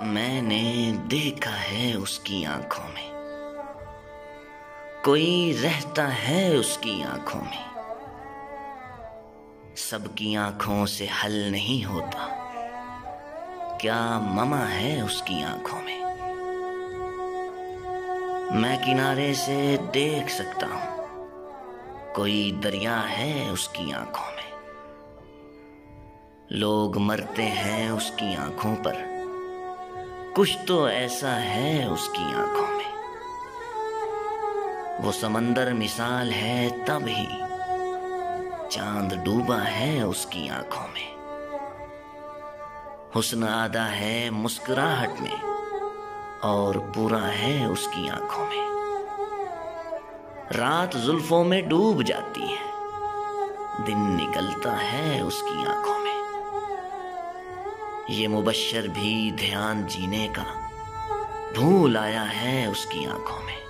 मैंने देखा है उसकी आंखों में, कोई रहता है उसकी आंखों में। सबकी आंखों से हल नहीं होता, क्या ममा है उसकी आंखों में। मैं किनारे से देख सकता हूं, कोई दरिया है उसकी आंखों में। लोग मरते हैं उसकी आंखों पर, कुछ तो ऐसा है उसकी आंखों में। वो समंदर मिसाल है तब ही, चांद डूबा है उसकी आंखों में। हुस्न आधा है मुस्कुराहट में, और पूरा है उसकी आंखों में। रात जुल्फों में डूब जाती है, दिन निकलता है उसकी आंखों में। ये मुबश्शिर भी ध्यान जीने का भूल आया है उसकी आंखों में।